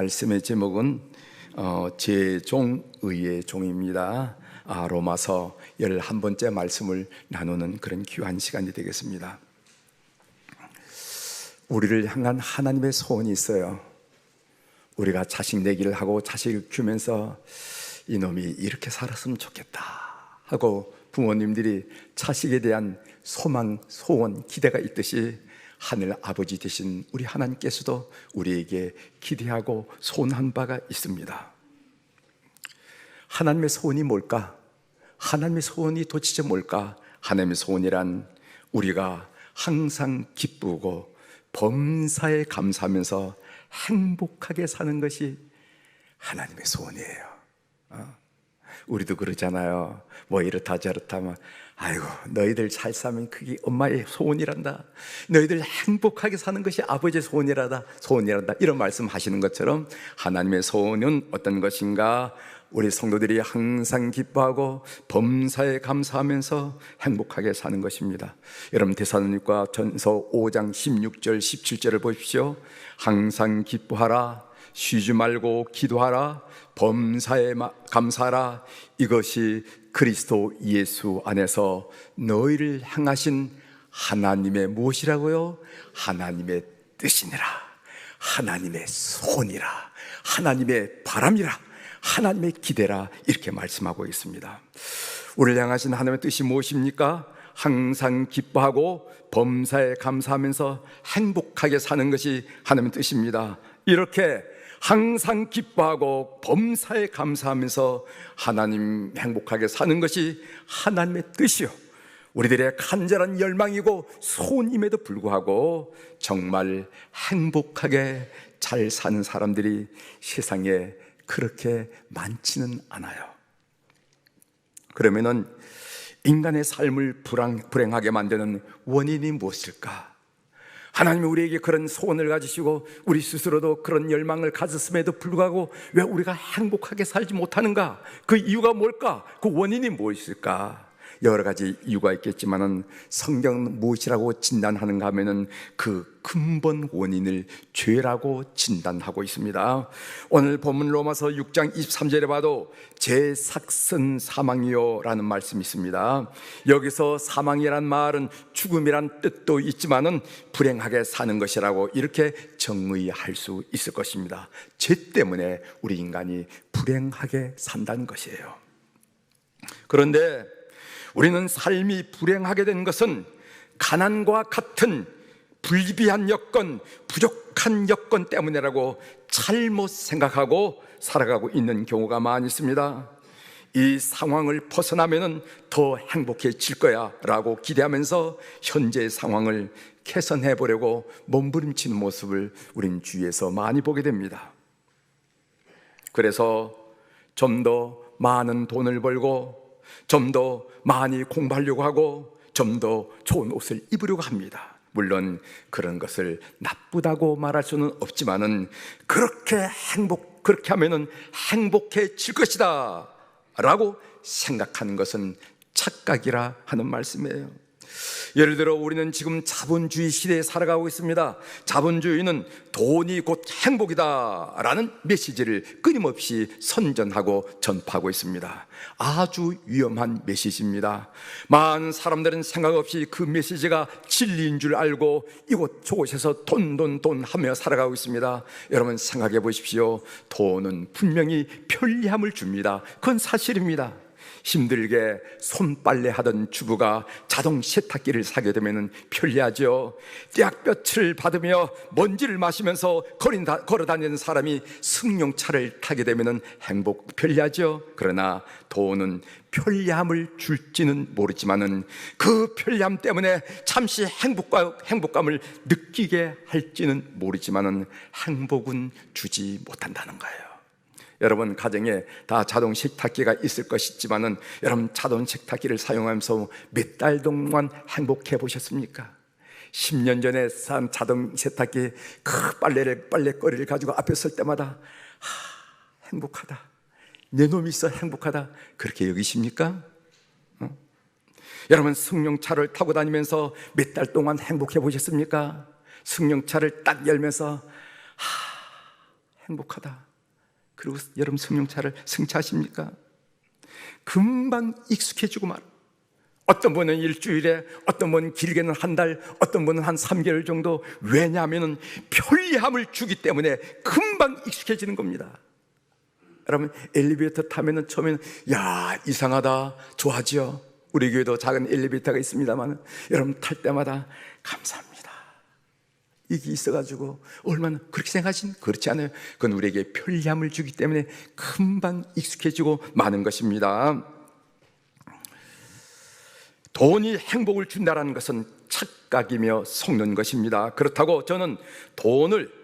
말씀의 제목은 제종의의 종입니다. 로마서 11번째 말씀을 나누는 그런 귀한 시간이 되겠습니다. 우리를 향한 하나님의 소원이 있어요. 우리가 자식 내기를 하고 자식을 키우면서 이놈이 이렇게 살았으면 좋겠다 하고 부모님들이 자식에 대한 소망, 소원, 기대가 있듯이 하늘 아버지 되신 우리 하나님께서도 우리에게 기대하고 소원한 바가 있습니다. 하나님의 소원이 뭘까? 하나님의 소원이 도대체 뭘까? 하나님의 소원이란 우리가 항상 기쁘고 범사에 감사하면서 행복하게 사는 것이 하나님의 소원이에요. 우리도 그러잖아요. 뭐 이렇다 저렇다 막 아이고 너희들 잘 살면 그게 엄마의 소원이란다. 너희들 행복하게 사는 것이 아버지의 소원이란다. 이런 말씀하시는 것처럼 하나님의 소원은 어떤 것인가? 우리 성도들이 항상 기뻐하고 범사에 감사하면서 행복하게 사는 것입니다. 여러분 데살로니가 전서 5장 16절 17절을 보십시오. 항상 기뻐하라, 쉬지 말고 기도하라, 범사에 감사하라. 이것이 그리스도 예수 안에서 너희를 향하신 하나님의 무엇이라고요? 하나님의 뜻이니라, 하나님의 소원이라, 하나님의 바람이라, 하나님의 기대라, 이렇게 말씀하고 있습니다. 우리를 향하신 하나님의 뜻이 무엇입니까? 항상 기뻐하고 범사에 감사하면서 행복하게 사는 것이 하나님의 뜻입니다. 이렇게 항상 기뻐하고 범사에 감사하면서 하나님 행복하게 사는 것이 하나님의 뜻이요, 우리들의 간절한 열망이고 소원임에도 불구하고 정말 행복하게 잘 사는 사람들이 세상에 그렇게 많지는 않아요. 그러면은 인간의 삶을 불행하게 만드는 원인이 무엇일까? 하나님이 우리에게 그런 소원을 가지시고 우리 스스로도 그런 열망을 가졌음에도 불구하고 왜 우리가 행복하게 살지 못하는가? 그 이유가 뭘까? 그 원인이 무엇일까? 여러 가지 이유가 있겠지만은 성경은 무엇이라고 진단하는가 하면은 그 근본 원인을 죄라고 진단하고 있습니다. 오늘 본문 로마서 6장 23절에 봐도 제 삭슨 사망이요 라는 말씀이 있습니다. 여기서 사망이란 말은 죽음이란 뜻도 있지만은 불행하게 사는 것이라고 이렇게 정의할 수 있을 것입니다. 죄 때문에 우리 인간이 불행하게 산다는 것이에요. 그런데 우리는 삶이 불행하게 된 것은 가난과 같은 불비한 여건, 부족한 여건 때문이라고 잘못 생각하고 살아가고 있는 경우가 많이 있습니다. 이 상황을 벗어나면 더 행복해질 거야 라고 기대하면서 현재의 상황을 개선해 보려고 몸부림치는 모습을 우린 주위에서 많이 보게 됩니다. 그래서 좀 더 많은 돈을 벌고 좀 더 많이 공부하려고 하고 좀 더 좋은 옷을 입으려고 합니다. 물론 그런 것을 나쁘다고 말할 수는 없지만은 그렇게 하면은 행복해질 것이다 라고 생각하는 것은 착각이라 하는 말씀이에요. 예를 들어 우리는 지금 자본주의 시대에 살아가고 있습니다. 자본주의는 돈이 곧 행복이다 라는 메시지를 끊임없이 선전하고 전파하고 있습니다. 아주 위험한 메시지입니다. 많은 사람들은 생각 없이 그 메시지가 진리인 줄 알고 이곳 저곳에서 돈 하며 살아가고 있습니다. 여러분 생각해 보십시오. 돈은 분명히 편리함을 줍니다. 그건 사실입니다. 힘들게 손빨래 하던 주부가 자동 세탁기를 사게 되면 편리하죠. 떼약볕을 받으며 먼지를 마시면서 걸어다니는 사람이 승용차를 타게 되면 편리하죠. 그러나 돈은 편리함을 줄지는 모르지만은 그 편리함 때문에 잠시 행복감을 느끼게 할지는 모르지만은 행복은 주지 못한다는 거예요. 여러분 가정에 다 자동 세탁기가 있을 것이지만은 여러분 자동 세탁기를 사용하면서 몇 달 동안 행복해 보셨습니까? 10년 전에 산 자동 세탁기 그 빨래거리를 가지고 앞에 설 때마다 행복하다, 내 놈이 있어 행복하다, 그렇게 여기십니까? 여러분 승용차를 타고 다니면서 몇 달 동안 행복해 보셨습니까? 승용차를 딱 열면서 행복하다. 그리고 여러분 승용차를 승차하십니까? 금방 익숙해지고 말. 어떤 분은 일주일에, 어떤 분은 길게는 한 달, 어떤 분은 한 3개월 정도. 왜냐하면 편리함을 주기 때문에 금방 익숙해지는 겁니다. 여러분 엘리베이터 타면은 처음에는 야 이상하다, 좋아하죠. 우리 교회도 작은 엘리베이터가 있습니다만 여러분 탈 때마다 감사합니다. 이게 있어가지고 얼마나 그렇게 생각하신? 그렇지 않아요. 그건 우리에게 편리함을 주기 때문에 금방 익숙해지고 마는 것입니다. 돈이 행복을 준다는 것은 착각이며 속는 것입니다. 그렇다고 저는 돈을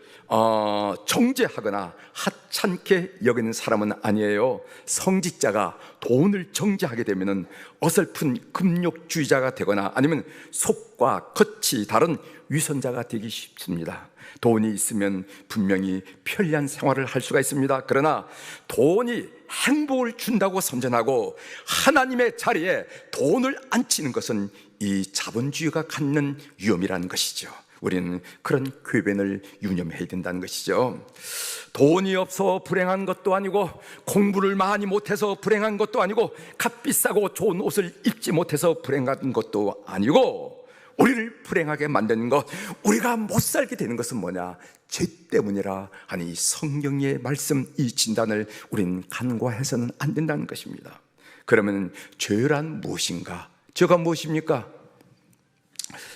정죄하거나 하찮게 여기는 사람은 아니에요. 성직자가 돈을 정죄하게 되면 어설픈 금욕주의자가 되거나 아니면 속과 겉이 다른 위선자가 되기 쉽습니다. 돈이 있으면 분명히 편리한 생활을 할 수가 있습니다. 그러나 돈이 행복을 준다고 선전하고 하나님의 자리에 돈을 앉히는 것은 이 자본주의가 갖는 위험이라는 것이죠. 우리는 그런 궤변을 유념해야 된다는 것이죠. 돈이 없어 불행한 것도 아니고, 공부를 많이 못해서 불행한 것도 아니고, 값비싸고 좋은 옷을 입지 못해서 불행한 것도 아니고, 우리를 불행하게 만드는 것, 우리가 못 살게 되는 것은 뭐냐? 죄 때문이라 하는 이 성경의 말씀, 이 진단을 우리는 간과해서는 안 된다는 것입니다. 그러면 죄란 무엇인가? 죄가 무엇입니까?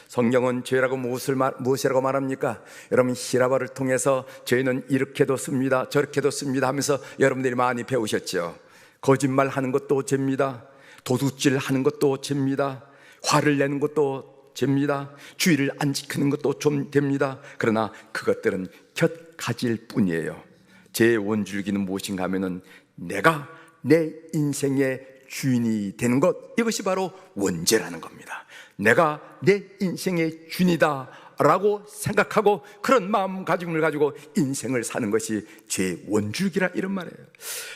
성경은 죄라고 무엇이라고 말합니까? 여러분 히라바를 통해서 죄는 이렇게도 씁니다, 저렇게도 씁니다 하면서 여러분들이 많이 배우셨죠. 거짓말하는 것도 죄입니다. 도둑질하는 것도 죄입니다. 화를 내는 것도 죄입니다. 주의를 안 지키는 것도 좀 됩니다. 그러나 그것들은 곁가지일 뿐이에요. 죄의 원줄기는 무엇인가 하면은 내가 내 인생의 주인이 되는 것, 이것이 바로 원죄라는 겁니다. 내가 내 인생의 주인이다 라고 생각하고 그런 마음가짐을 가지고 인생을 사는 것이 죄의 원줄기라, 이런 말이에요.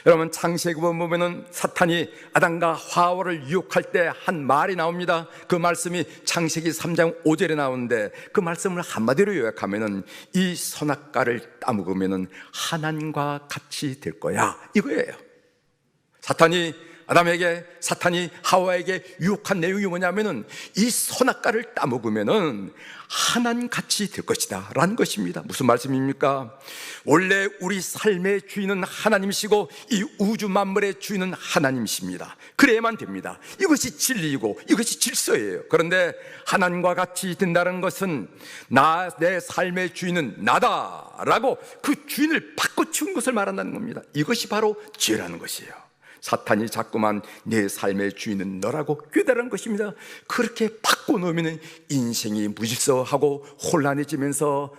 여러분 창세기 보면은 사탄이 아담과 하와를 유혹할 때 한 말이 나옵니다. 그 말씀이 창세기 3장 5절에 나오는데, 그 말씀을 한마디로 요약하면은 이 선악과를 따먹으면은 하나님과 같이 될 거야, 이거예요. 사탄이 하와에게 유혹한 내용이 뭐냐면은 이 선악과를 따먹으면은 하나님 같이 될 것이다 라는 것입니다. 무슨 말씀입니까? 원래 우리 삶의 주인은 하나님이시고 이 우주 만물의 주인은 하나님이십니다. 그래야만 됩니다. 이것이 진리이고 이것이 질서예요. 그런데 하나님과 같이 된다는 것은 내 삶의 주인은 나다 라고 그 주인을 바꿔치운 것을 말한다는 겁니다. 이것이 바로 죄라는 것이에요. 사탄이 자꾸만 내 삶의 주인은 너라고 꾀다라는 것입니다. 그렇게 바꿔놓으면 인생이 무질서하고 혼란해지면서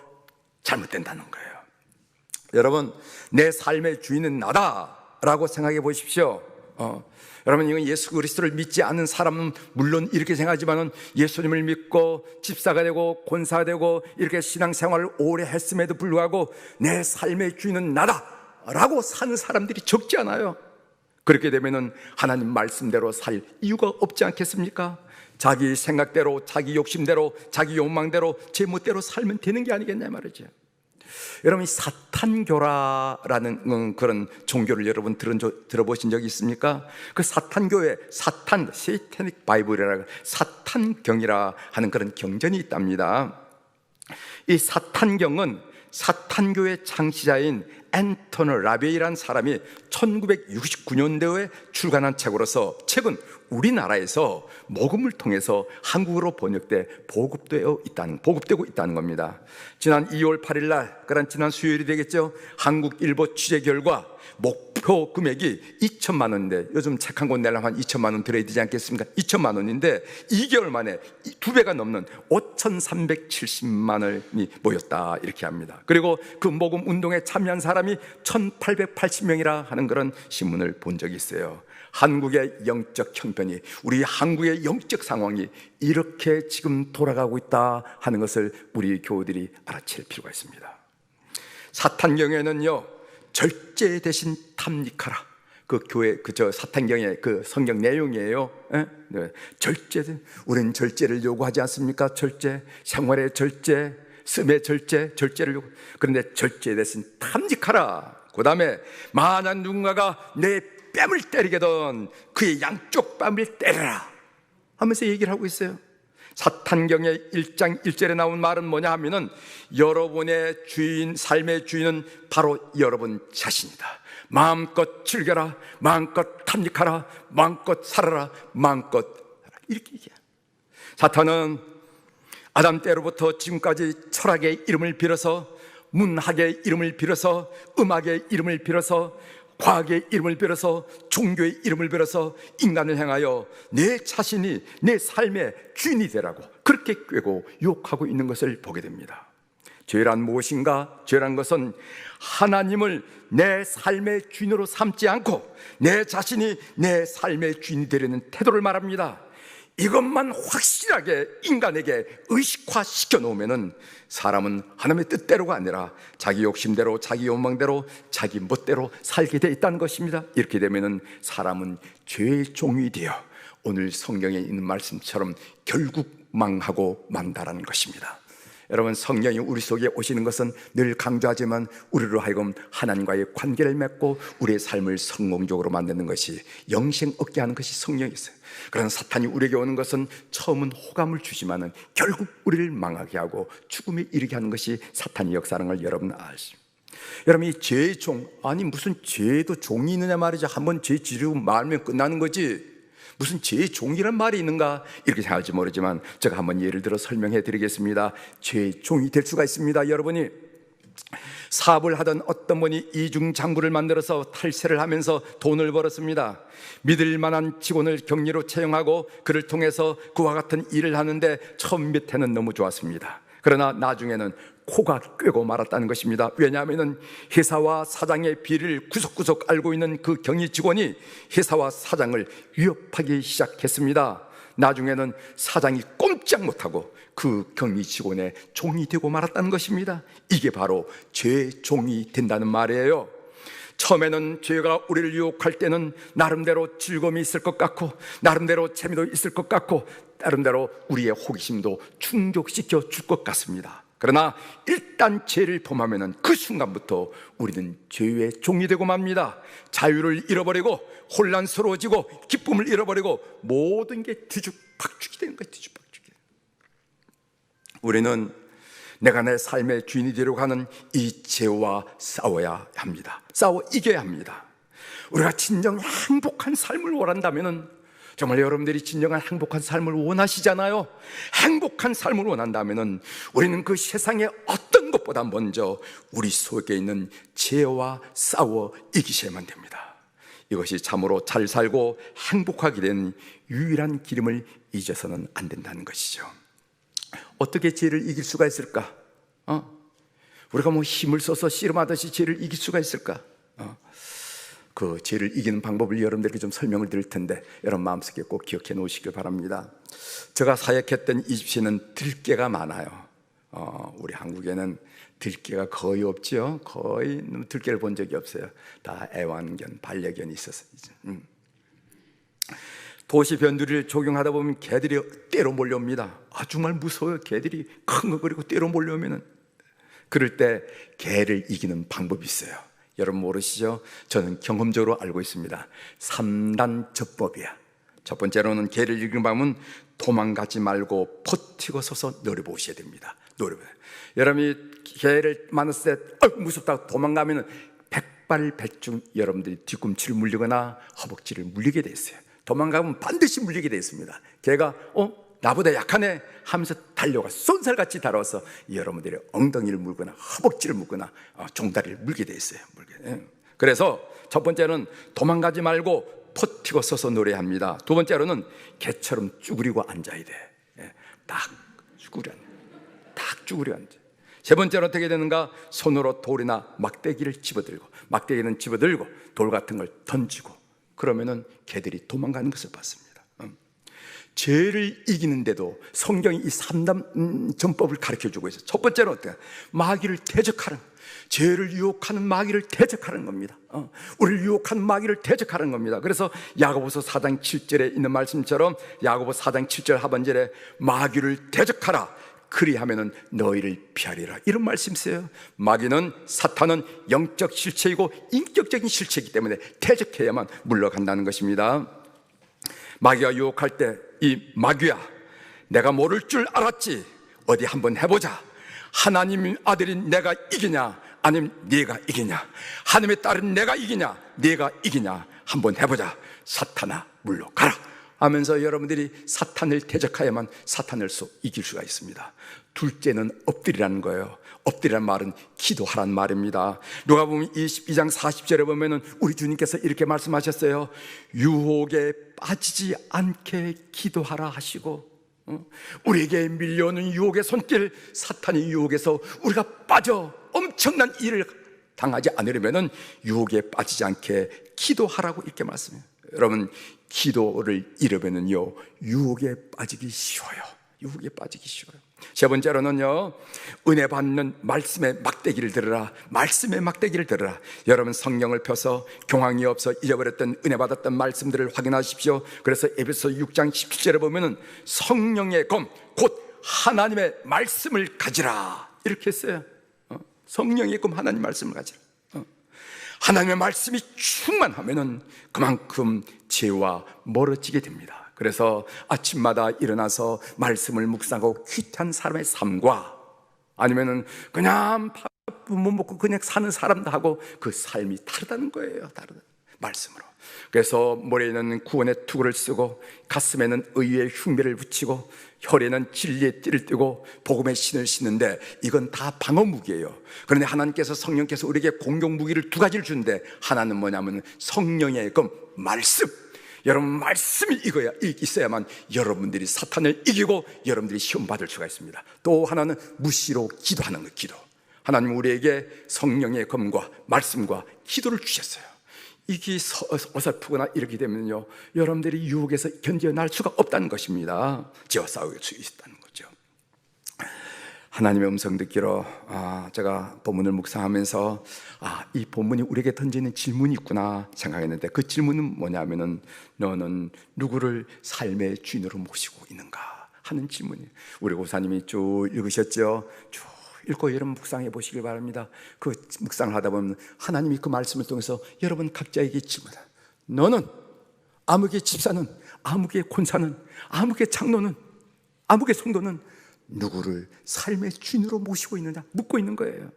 잘못된다는 거예요. 여러분, 내 삶의 주인은 나다라고 생각해 보십시오. 여러분, 이건 예수 그리스도를 믿지 않는 사람은 물론 이렇게 생각하지만, 예수님을 믿고 집사가 되고 권사가 되고 이렇게 신앙생활을 오래 했음에도 불구하고 내 삶의 주인은 나다라고 사는 사람들이 적지 않아요. 그렇게 되면은 하나님 말씀대로 살 이유가 없지 않겠습니까? 자기 생각대로, 자기 욕심대로, 자기 욕망대로, 제 멋대로 살면 되는 게 아니겠냐 말이죠. 여러분, 사탄교라는 그런 종교를 여러분 들어보신 적이 있습니까? 그 사탄교회, 세이타닉 바이블이라고 사탄경이라 하는 그런 경전이 있답니다. 이 사탄경은 사탄교의 창시자인 앤토니 라베이라는 사람이 1969년도에 출간한 책으로서, 책은 우리나라에서 모금을 통해서 한국어로 번역돼 보급되고 있다는 겁니다. 지난 2월 8일 날, 그러니까 지난 수요일이 되겠죠, 한국일보 취재 결과 목표 금액이 2천만 원인데, 요즘 책 한 권 내려면 한 2천만 원 들어야 되지 않겠습니까? 2천만 원인데 2개월 만에 2배가 넘는 5,370만 원이 모였다, 이렇게 합니다. 그리고 그 모금 운동에 참여한 사람이 1,880명이라 하는 그런 신문을 본 적이 있어요. 한국의 영적 형편이, 우리 한국의 영적 상황이 이렇게 지금 돌아가고 있다 하는 것을 우리 교우들이 알아챌 필요가 있습니다. 사탄경에는요, 절제 대신 탐닉하라, 사탄경의 그 성경 내용이에요. 네. 절제, 우리는 절제를 요구하지 않습니까? 절제, 생활의 절제, 씀의 절제를 요구. 그런데 절제에 대해서는 탐직하라. 그 다음에 만약 누군가가 내 뺨을 때리게든 그의 양쪽 뺨을 때려라 하면서 얘기를 하고 있어요. 사탄경의 1장 1절에 나온 말은 뭐냐 하면은 여러분의 주인, 삶의 주인은 바로 여러분 자신이다. 마음껏 즐겨라, 마음껏 탐닉하라, 마음껏 살아라, 마음껏 이렇게 얘기해요. 사탄은 아담 때로부터 지금까지 철학의 이름을 빌어서, 문학의 이름을 빌어서, 음악의 이름을 빌어서, 과학의 이름을 빌어서, 종교의 이름을 빌어서 인간을 향하여 내 자신이 내 삶의 주인이 되라고 그렇게 꾀고 욕하고 있는 것을 보게 됩니다. 죄란 무엇인가? 죄란 것은 하나님을 내 삶의 주인으로 삼지 않고 내 자신이 내 삶의 주인이 되려는 태도를 말합니다. 이것만 확실하게 인간에게 의식화시켜 놓으면 사람은 하나님의 뜻대로가 아니라 자기 욕심대로, 자기 욕망대로, 자기 멋대로 살게 돼 있다는 것입니다. 이렇게 되면 사람은 죄의 종이 되어 오늘 성경에 있는 말씀처럼 결국 망하고 만다라는 것입니다. 여러분, 성령이 우리 속에 오시는 것은 늘 강조하지만 우리로 하여금 하나님과의 관계를 맺고 우리의 삶을 성공적으로 만드는 것이, 영생 얻게 하는 것이 성령이었어요. 그러나 사탄이 우리에게 오는 것은 처음은 호감을 주지만은 결국 우리를 망하게 하고 죽음에 이르게 하는 것이 사탄의 역사라는 걸 여러분은 아십니다. 여러분, 이 죄의 종, 아니 무슨 죄도 종이 있느냐 말이죠. 한번 죄 지르고 말면 끝나는 거지 무슨 죄의 종이란 말이 있는가 이렇게 생각할지 모르지만 제가 한번 예를 들어 설명해 드리겠습니다. 죄의 종이 될 수가 있습니다. 여러분이 사업을 하던 어떤 분이 이중장부를 만들어서 탈세를 하면서 돈을 벌었습니다. 믿을 만한 직원을 격리로 채용하고 그를 통해서 그와 같은 일을 하는데 처음 몇 해는 너무 좋았습니다. 그러나 나중에는 코가 꿰고 말았다는 것입니다. 왜냐하면 회사와 사장의 비리를 구석구석 알고 있는 그 격리 직원이 회사와 사장을 위협하기 시작했습니다. 나중에는 사장이 꼼짝 못하고 그 격리 직원의 종이 되고 말았다는 것입니다. 이게 바로 죄의 종이 된다는 말이에요. 처음에는 죄가 우리를 유혹할 때는 나름대로 즐거움이 있을 것 같고 나름대로 재미도 있을 것 같고 나름대로 우리의 호기심도 충족시켜 줄 것 같습니다. 그러나 일단 죄를 범하면 그 순간부터 우리는 죄의 종이 되고 맙니다. 자유를 잃어버리고 혼란스러워지고 기쁨을 잃어버리고 모든 게 뒤죽박죽이 되는 거예요. 뒤죽박죽이. 우리는 내가 내 삶의 주인이 되려고 하는 이 죄와 싸워야 합니다. 싸워 이겨야 합니다. 우리가 진정 행복한 삶을 원한다면, 정말 여러분들이 진정한 행복한 삶을 원하시잖아요. 행복한 삶을 원한다면 우리는 그 세상의 어떤 것보다 먼저 우리 속에 있는 죄와 싸워 이기셔야만 됩니다. 이것이 참으로 잘 살고 행복하게 된 유일한 길임을 잊어서는 안 된다는 것이죠. 어떻게 죄를 이길 수가 있을까? 우리가 뭐 힘을 써서 씨름하듯이 죄를 이길 수가 있을까? 그 죄를 이기는 방법을 여러분들에게 좀 설명을 드릴 텐데 여러분 마음속에 꼭 기억해 놓으시길 바랍니다. 제가 사역했던 이 집시는 들깨가 많아요. 우리 한국에는 들깨가 거의 없지요. 거의 들깨를 본 적이 없어요. 다 애완견, 반려견이 있었어요. 도시 변두리를 조경하다 보면 개들이 때로 몰려옵니다. 정말 무서워요. 개들이 킁킁거리고 때로 몰려오면은. 그럴 때 개를 이기는 방법이 있어요. 여러분 모르시죠? 저는 경험적으로 알고 있습니다. 3단 접법이야. 첫 번째로는 개를 이기는 방법은 도망가지 말고 버티고 서서 노려보셔야 됩니다. 여러분이 개를 만났을 때 무섭다고 도망가면 백발백중 여러분들이 뒤꿈치를 물리거나 허벅지를 물리게 돼 있어요. 도망가면 반드시 물리게 돼 있습니다. 개가 나보다 약하네 하면서 달려가 쏜살같이 달아와서 여러분들의 엉덩이를 물거나 허벅지를 물거나 종다리를 물게 돼 있어요. 그래서 첫 번째는 도망가지 말고 버티고 서서 노래합니다. 두 번째로는 개처럼 쭈그리고 앉아야 돼. 딱 쭈그려 앉아. 세 번째로 어떻게 되는가? 손으로 돌이나 막대기를 집어들고, 막대기는 집어들고 돌 같은 걸 던지고, 그러면은 개들이 도망가는 것을 봤습니다. 죄를 이기는데도 성경이 이 3단 전법을 가르쳐주고 있어요. 첫 번째는 어때요? 마귀를 대적하는, 죄를 유혹하는 마귀를 대적하는 겁니다. 우리를 유혹하는 마귀를 대적하는 겁니다. 그래서 야고보서 4장 7절에 있는 말씀처럼 야고보 4장 7절 하반절에 마귀를 대적하라, 그리하면은 너희를 피하리라. 이런 말씀이세요. 마귀는, 사탄은 영적 실체이고 인격적인 실체이기 때문에 대적해야만 물러간다는 것입니다. 마귀가 유혹할 때, 이 마귀야, 내가 모를 줄 알았지, 어디 한번 해보자. 하나님 아들인 내가 이기냐, 아니면 네가 이기냐, 하나님의 딸은 내가 이기냐, 네가 이기냐, 한번 해보자. 사탄아 물러가라 하면서 여러분들이 사탄을 대적하야만 사탄을 이길 수가 있습니다. 둘째는 엎드리라는 거예요. 엎드리라는 말은 기도하라는 말입니다. 누가복음 22장 40절에 보면은 우리 주님께서 이렇게 말씀하셨어요. 유혹에 빠지지 않게 기도하라 하시고, 우리에게 밀려오는 유혹의 손길, 사탄의 유혹에서 우리가 빠져 엄청난 일을 당하지 않으려면 유혹에 빠지지 않게 기도하라고 이렇게 말씀해요. 여러분, 기도를 잃으면요 유혹에 빠지기 쉬워요. 유혹에 빠지기 쉬워요. 세 번째로는요, 은혜 받는 말씀의 막대기를 들으라. 말씀의 막대기를 들으라. 여러분, 성경을 펴서 경황이 없어 잊어버렸던 은혜 받았던 말씀들을 확인하십시오. 그래서 에베소 6장 17절에 보면은 성령의 검, 곧 하나님의 말씀을 가지라 이렇게 했어요. 성령의 검, 하나님 말씀을 가지라. 하나님의 말씀이 충만하면은 그만큼 죄와 멀어지게 됩니다. 그래서 아침마다 일어나서 말씀을 묵상하고 퀴트한 사람의 삶과, 아니면은 그냥 밥 못 먹고 그냥 사는 사람하고 그 삶이 다르다는 거예요. 다르다. 말씀으로. 그래서 머리에는 구원의 투구를 쓰고, 가슴에는 의의 흉배를 붙이고, 혈에는 진리의 띠를 띠고 복음의 신을 신는데, 이건 다 방어무기예요. 그런데 하나님께서, 성령께서 우리에게 공격무기를 두 가지를 주는데, 하나는 뭐냐면 성령의 검, 말씀. 여러분, 말씀이 있어야만 여러분들이 사탄을 이기고 여러분들이 시험 받을 수가 있습니다. 또 하나는 무시로 기도하는 것, 기도. 하나님 우리에게 성령의 검과 말씀과 기도를 주셨어요. 이게 어설프거나 이렇게 되면요 여러분들이 유혹에서 견뎌낼 수가 없다는 것입니다. 죄와 싸울 수 있다는 거죠. 하나님의 음성 듣기로 제가 본문을 묵상하면서 이 본문이 우리에게 던지는 질문이 있구나 생각했는데, 그 질문은 뭐냐면은 너는 누구를 삶의 주인으로 모시고 있는가 하는 질문이에요. 우리 고사님이 쭉 읽으셨죠. 쭉 읽고 여러분 묵상해 보시길 바랍니다. 그 묵상을 하다 보면 하나님이 그 말씀을 통해서 여러분 각자에게 질문해. 너는, 아무개 집사는, 아무개 권사는, 아무개 장로는, 아무개 성도는 누구를 삶의 주인으로 모시고 있느냐 묻고 있는 거예요.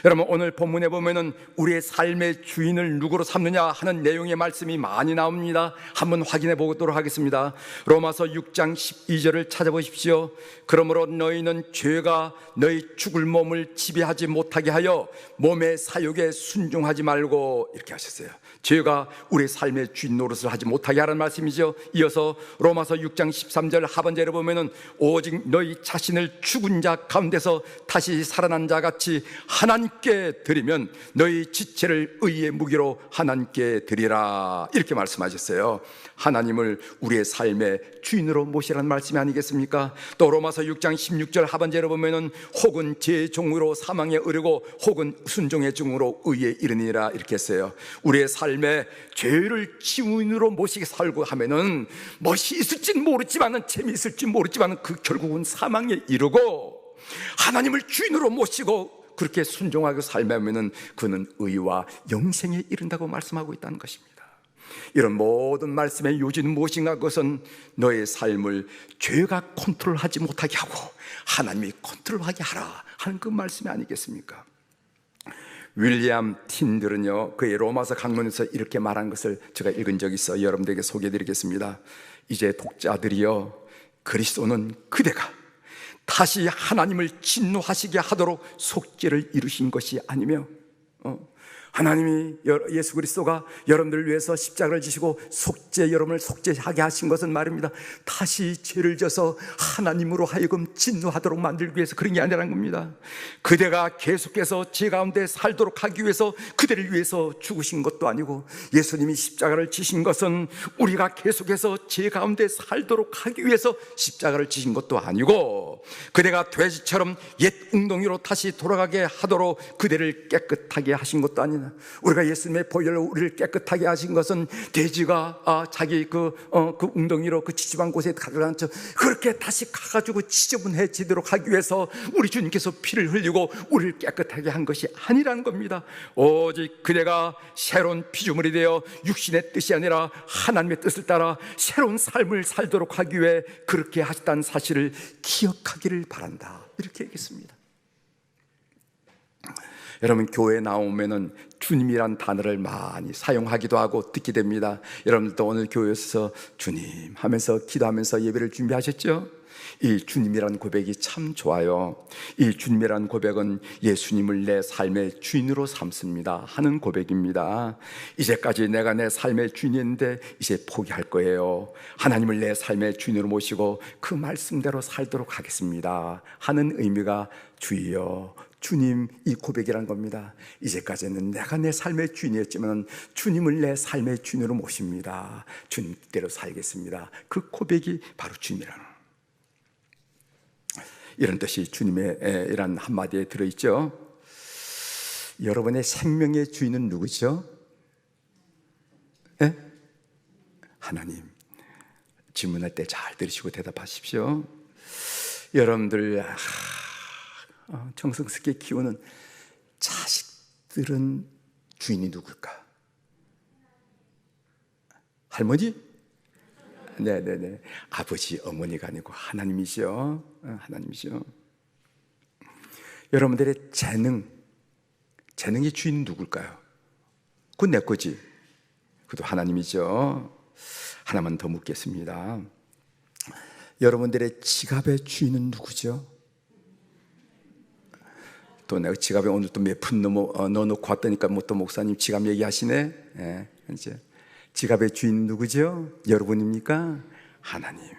여러분, 오늘 본문에 보면은 우리의 삶의 주인을 누구로 삼느냐 하는 내용의 말씀이 많이 나옵니다. 한번 확인해 보도록 하겠습니다. 로마서 6장 12절을 찾아보십시오. 그러므로 너희는 죄가 너희 죽을 몸을 지배하지 못하게 하여 몸의 사욕에 순종하지 말고, 이렇게 하셨어요. 죄가 우리의 삶의 주인 노릇을 하지 못하게 하라는 말씀이죠. 이어서 로마서 6장 13절 하반절에 보면은 오직 너희 자신을 죽은 자 가운데서 다시 살아난 자 같이 하나님께 드리면 너희 지체를 의의 무기로 하나님께 드리라, 이렇게 말씀하셨어요. 하나님을 우리의 삶의 주인으로 모시라는 말씀이 아니겠습니까? 또 로마서 6장 16절 하반절에 보면은 혹은 죄의 종으로 사망에 이르고 혹은 순종의 종으로 의에 이르니라, 이렇게 했어요. 우리의 삶에 죄를 주인으로 모시게 살고 하면은 멋이 있을진 모르지만은, 재미있을진 모르지만은 그 결국은 사망에 이르고, 하나님을 주인으로 모시고 그렇게 순종하고 살면은 그는 의와 영생에 이른다고 말씀하고 있다는 것입니다. 이런 모든 말씀의 요지는 무엇인가? 그것은 너의 삶을 죄가 컨트롤하지 못하게 하고 하나님이 컨트롤하게 하라 하는 그 말씀이 아니겠습니까? 윌리엄 틴들은요, 그의 로마서 강론에서 이렇게 말한 것을 제가 읽은 적이 있어 여러분들에게 소개해드리겠습니다. 이제 독자들이여, 그리스도는 그대가 다시 하나님을 진노하시게 하도록 속죄를 이루신 것이 아니며, 하나님이, 예수 그리스도가 여러분들을 위해서 십자가를 지시고 여러분을 속죄하게 하신 것은 말입니다, 다시 죄를 져서 하나님으로 하여금 진노하도록 만들기 위해서 그런 게 아니라는 겁니다. 그대가 계속해서 죄 가운데 살도록 하기 위해서 그대를 위해서 죽으신 것도 아니고, 예수님이 십자가를 지신 것은 우리가 계속해서 죄 가운데 살도록 하기 위해서 십자가를 지신 것도 아니고, 그대가 돼지처럼 옛 웅덩이로 다시 돌아가게 하도록 그대를 깨끗하게 하신 것도 아니라, 우리가 예수님의 보혈로 우리를 깨끗하게 하신 것은 돼지가 자기 그 웅덩이로 그 지지방 곳에 가져간 척 그렇게 다시 가가지고 지저분해지도록 하기 위해서 우리 주님께서 피를 흘리고 우리를 깨끗하게 한 것이 아니라는 겁니다. 오직 그대가 새로운 피조물이 되어 육신의 뜻이 아니라 하나님의 뜻을 따라 새로운 삶을 살도록 하기 위해 그렇게 하셨다는 사실을 기억하기를 바란다, 이렇게 얘기했습니다. 여러분, 교회에 나오면은 주님이란 단어를 많이 사용하기도 하고 듣게 됩니다. 여러분들도 오늘 교회에서 주님 하면서 기도하면서 예배를 준비하셨죠? 이 주님이란 고백이 참 좋아요. 이 주님이란 고백은 예수님을 내 삶의 주인으로 삼습니다 하는 고백입니다. 이제까지 내가 내 삶의 주인인데 이제 포기할 거예요. 하나님을 내 삶의 주인으로 모시고 그 말씀대로 살도록 하겠습니다 하는 의미가 주여 주님, 이 고백이란 겁니다. 이제까지는 내가 내 삶의 주인이었지만 주님을 내 삶의 주인으로 모십니다. 주님 뜻대로 살겠습니다. 그 고백이 바로 주님이라는, 이런 뜻이 주님의 이란 한마디에 들어있죠. 여러분의 생명의 주인은 누구죠? 네? 하나님. 질문할 때 잘 들으시고 대답하십시오. 여러분들 정성스럽게 키우는 자식들은 주인이 누굴까? 할머니? 네네네. 아버지, 어머니가 아니고 하나님이죠. 하나님이죠. 여러분들의 재능의 주인은 누굴까요? 그건 내 거지. 그것도 하나님이죠. 하나만 더 묻겠습니다. 여러분들의 지갑의 주인은 누구죠? 또 내가 지갑에 오늘 또 몇 푼 넣어놓고 왔다니까 뭐 또 목사님 지갑 얘기하시네. 예, 이제 지갑의 주인 누구죠? 여러분입니까? 하나님.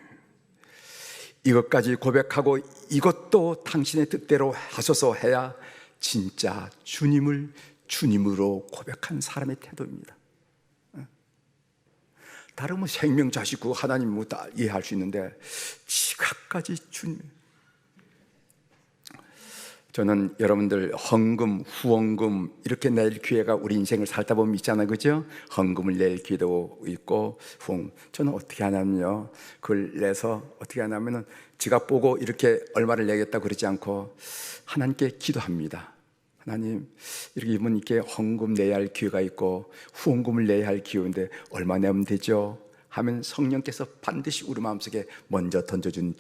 이것까지 고백하고 이것도 당신의 뜻대로 하소서 해야 진짜 주님을 주님으로 고백한 사람의 태도입니다. 다른 뭐 생명, 자식, 하나님 뭐 다 이해할 수 있는데 지갑까지 주님. 저는 여러분들 헌금, 후원금 이렇게 낼 기회가 우리 인생을 살다 보면 있잖아요, 그죠? 헌금을 낼 기회도 있고 후원. 저는 어떻게 하냐면요, 그걸 내서 어떻게 하냐면은 지갑 보고 이렇게 얼마를 내겠다 그러지 않고 하나님께 기도합니다. 하나님, 이렇게 이분 이렇게 헌금 내야 할 기회가 있고 후원금을 내야 할 기회인데 얼마 내면 되죠? 하면 성령께서 반드시 우리 마음속에 먼저 던져준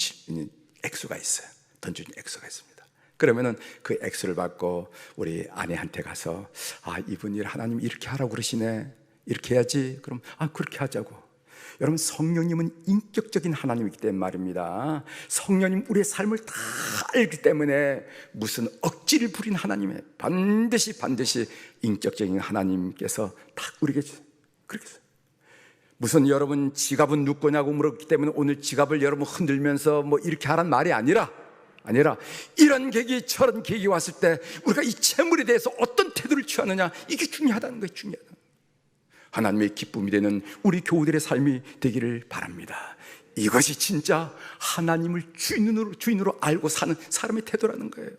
액수가 있어요. 던져준 액수가 있습니다. 그러면은 그 액수를 받고 우리 아내한테 가서 이분이 하나님 이렇게 하라고 그러시네, 이렇게 해야지. 그럼 그렇게 하자고. 여러분, 성령님은 인격적인 하나님이기 때문에 말입니다. 성령님 우리의 삶을 다 알기 때문에 무슨 억지를 부린 하나님에 반드시 인격적인 하나님께서 다 우리에게 그렇게 했어요. 무슨 여러분 지갑은 누구 거냐고 물었기 때문에 오늘 지갑을 여러분 흔들면서 뭐 이렇게 하란 말이 아니라 이런 계기 저런 계기 왔을 때 우리가 이 재물에 대해서 어떤 태도를 취하느냐, 이게 중요하다는 거예요. 중요하다. 하나님의 기쁨이 되는 우리 교우들의 삶이 되기를 바랍니다. 이것이 진짜 하나님을 주인으로 알고 사는 사람의 태도라는 거예요.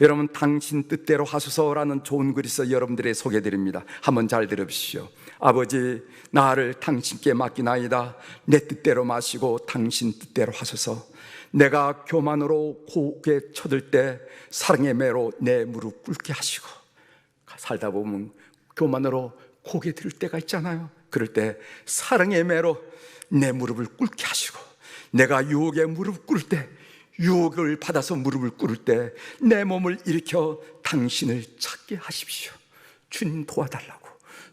여러분, 당신 뜻대로 하소서라는 좋은 글이 있어 여러분들에게 소개해드립니다. 한번 잘 들으십시오. 아버지, 나를 당신께 맡기나이다. 내 뜻대로 마시고 당신 뜻대로 하소서. 내가 교만으로 고개 쳐들 때 사랑의 매로 내 무릎 꿇게 하시고, 살다 보면 교만으로 고개 들 때가 있잖아요. 그럴 때 사랑의 매로 내 무릎을 꿇게 하시고, 내가 유혹에 무릎 꿇을 때, 유혹을 받아서 무릎을 꿇을 때 내 몸을 일으켜 당신을 찾게 하십시오. 주님 도와달라고,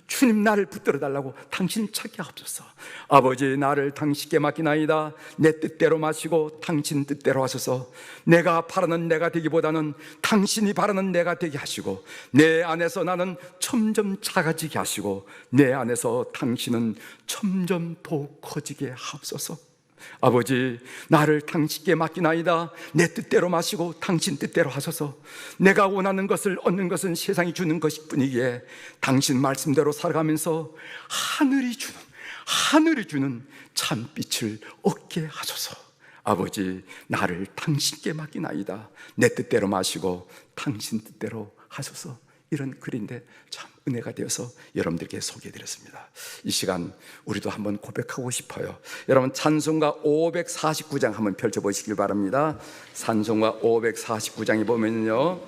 주님 나를 붙들어 달라고 당신 찾게 하옵소서. 아버지, 나를 당신께 맡기나이다. 내 뜻대로 마시고 당신 뜻대로 하소서. 내가 바라는 내가 되기보다는 당신이 바라는 내가 되게 하시고, 내 안에서 나는 점점 작아지게 하시고 내 안에서 당신은 점점 더욱 커지게 하옵소서. 아버지, 나를 당신께 맡기나이다. 내 뜻대로 마시고 당신 뜻대로 하소서. 내가 원하는 것을 얻는 것은 세상이 주는 것일 뿐이기에 당신 말씀대로 살아가면서 하늘이 주는 참빛을 얻게 하소서. 아버지, 나를 당신께 맡기나이다. 내 뜻대로 마시고 당신 뜻대로 하소서. 이런 글인데 참 은혜가 되어서 여러분들께 소개해드렸습니다. 이 시간 우리도 한번 고백하고 싶어요. 여러분 찬송가 549장 한번 펼쳐보시길 바랍니다. 찬송가 549장에 보면요,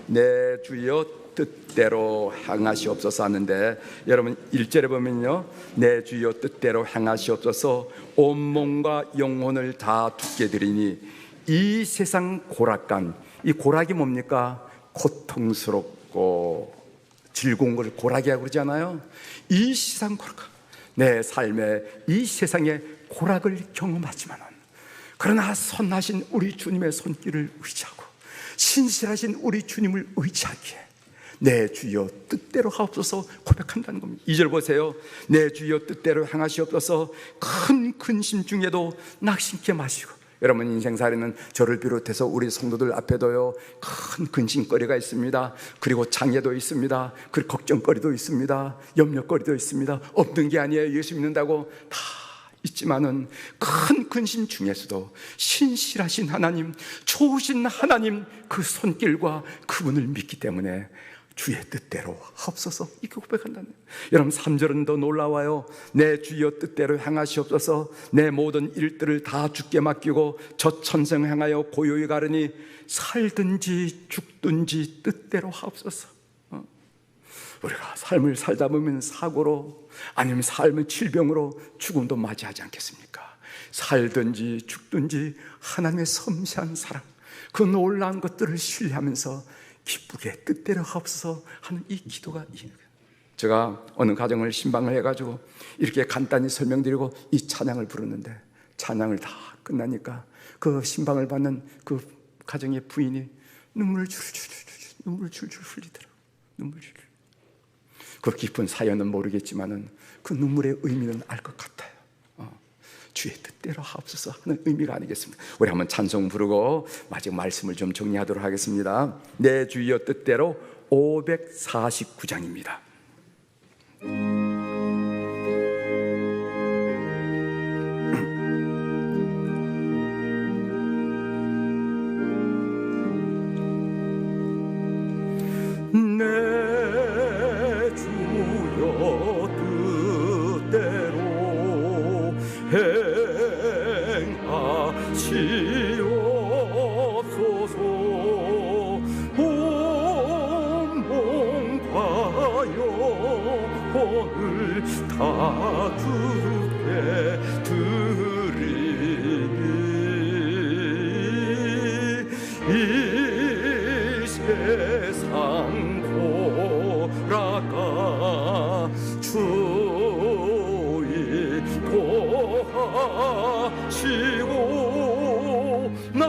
내 주여 뜻대로 행하시옵소서 하는데, 여러분 1절에 보면요, 내 주여 뜻대로 행하시옵소서 온 몸과 영혼을 다 주께 드리니 이 세상 고락간, 이 고락이 뭡니까? 고통스럽고 즐거운 걸 고락이라고 그러잖아요. 이 세상 고락, 내 삶에 이 세상의 고락을 경험하지만 그러나 선하신 우리 주님의 손길을 의지하고 신실하신 우리 주님을 의지하기에 내 주여 뜻대로 하옵소서 고백한다는 겁니다. 2절 보세요. 내 주여 뜻대로 행하시옵소서 큰 근심 중에도 낙심케 마시고. 여러분 인생살이는 저를 비롯해서 우리 성도들 앞에도요 큰 근심거리가 있습니다. 그리고 장애도 있습니다. 그리고 걱정거리도 있습니다. 염려거리도 있습니다. 없는 게 아니에요. 예수 믿는다고 다 있지만은 큰 근심 중에서도 신실하신 하나님, 좋으신 하나님 그 손길과 그분을 믿기 때문에 주의 뜻대로 하옵소서 이렇게 고백한다는 거예요. 여러분 3절은 더 놀라워요. 내 주여 뜻대로 행하시옵소서 내 모든 일들을 다 주께 맡기고 저 천성 행하여 고요히 가르니 살든지 죽든지 뜻대로 하옵소서. 우리가 삶을 살다 보면 사고로 아니면 삶은 질병으로 죽음도 맞이하지 않겠습니까? 살든지 죽든지 하나님의 섬세한 사랑, 그 놀라운 것들을 신뢰하면서 기쁘게 뜻대로 하옵소서 하는 이 기도가 있는 거예요. 제가 어느 가정을 신방을 해가지고 이렇게 간단히 설명드리고 이 찬양을 부르는데, 찬양을 다 끝나니까 그 신방을 받는 그 가정의 부인이 눈물을 줄줄 흘리더라고요. 눈물 줄줄. 그 깊은 사연은 모르겠지만은 그 눈물의 의미는 알 것 같아요. 주의 뜻대로 하옵소서 하는 의미가 아니겠습니까? 우리 한번 찬송 부르고 마지막 말씀을 좀 정리하도록 하겠습니다. 내 주여 뜻대로 549장입니다. 내 주여 뜻대로 행하시옵소서 온몸과 영혼을 다 주께 드리니 이 세상 고락가 주의 도하시고 나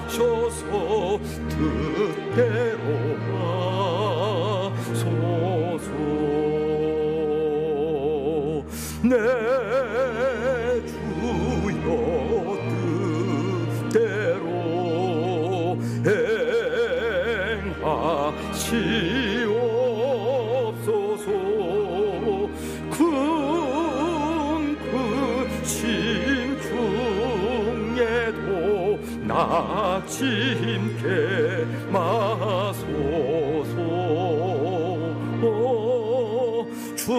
주관하셔서 뜻대로 하소서. 내 주여 뜻대로 행하시옵소서. 큰 근심 중에도 낙심케 마소서. 주님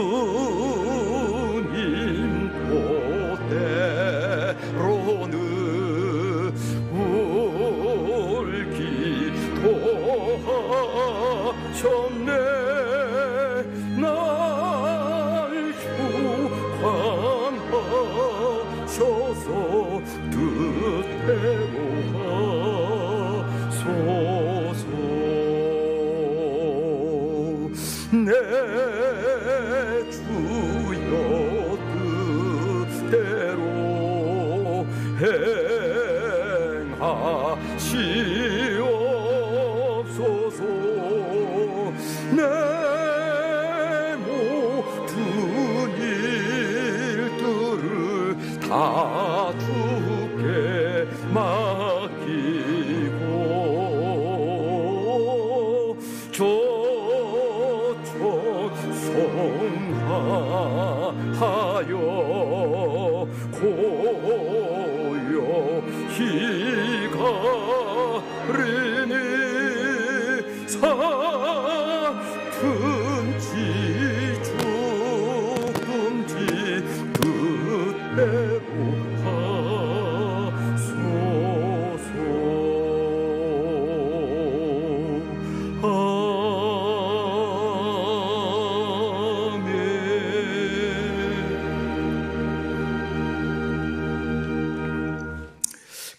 뜻대로는 울기 도하셨네. 날 주관하셔서 뜻대로 하소서. 내 주여 뜻대로 행하시옵소서. 내 모든 일들을 다 주께 맡기고 저촉성하여 고요히 가리니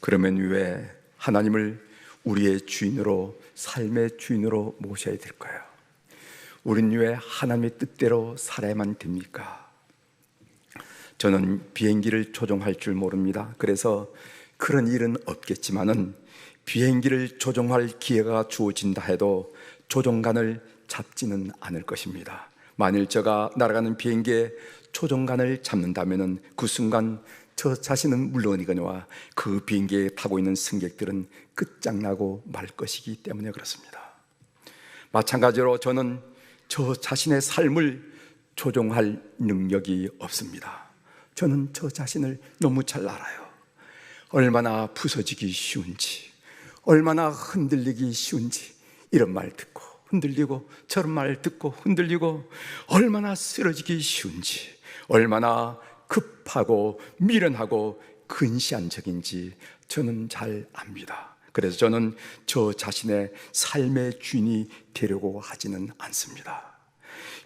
그러면 왜 하나님을 우리의 주인으로, 삶의 주인으로 모셔야 될까요? 우린 왜 하나님의 뜻대로 살아야만 됩니까? 저는 비행기를 조종할 줄 모릅니다. 그래서 그런 일은 없겠지만은 비행기를 조종할 기회가 주어진다 해도 조종관을 잡지는 않을 것입니다. 만일 제가 날아가는 비행기에 조종관을 잡는다면은 그 순간 저 자신은 물론이거니와 그 비행기에 타고 있는 승객들은 끝장나고 말 것이기 때문에 그렇습니다. 마찬가지로 저는 저 자신의 삶을 조종할 능력이 없습니다. 저는 저 자신을 너무 잘 알아요. 얼마나 부서지기 쉬운지, 얼마나 흔들리기 쉬운지, 이런 말 듣고 흔들리고 저런 말 듣고 흔들리고, 얼마나 쓰러지기 쉬운지, 얼마나 급하고 미련하고 근시안적인지 저는 잘 압니다. 그래서 저는 저 자신의 삶의 주인이 되려고 하지는 않습니다.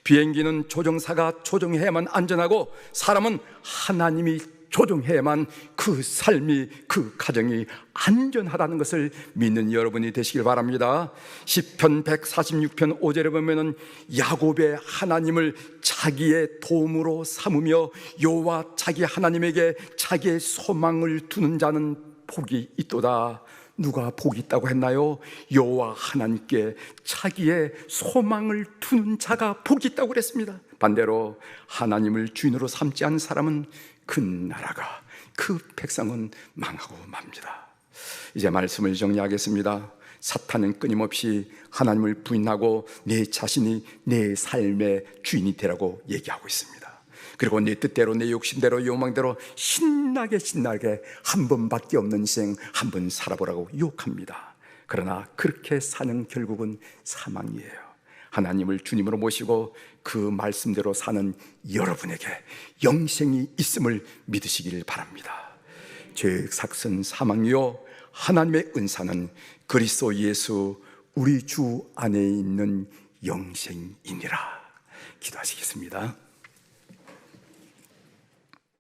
비행기는 조종사가 조종해야만 안전하고, 사람은 하나님이 조종해야만 그 삶이, 그 가정이 안전하다는 것을 믿는 여러분이 되시길 바랍니다. 시편 146편 5절에 보면은 야곱의 하나님을 자기의 도움으로 삼으며 여호와 자기 하나님에게 자기의 소망을 두는 자는 복이 있도다. 누가 복이 있다고 했나요? 여호와 하나님께 자기의 소망을 두는 자가 복이 있다고 그랬습니다. 반대로 하나님을 주인으로 삼지 않은 사람은 그 나라가, 그 백성은 망하고 맙니다. 이제 말씀을 정리하겠습니다. 사탄은 끊임없이 하나님을 부인하고 내 자신이 내 삶의 주인이 되라고 얘기하고 있습니다. 그리고 내 뜻대로, 내 욕심대로, 욕망대로 신나게 한 번밖에 없는 인생 한 번 살아보라고 유혹합니다. 그러나 그렇게 사는 결국은 사망이에요. 하나님을 주님으로 모시고 그 말씀대로 사는 여러분에게 영생이 있음을 믿으시길 바랍니다. 죄의 삭은 사망이요 하나님의 은사는 그리스도 예수 우리 주 안에 있는 영생이니라. 기도하시겠습니다.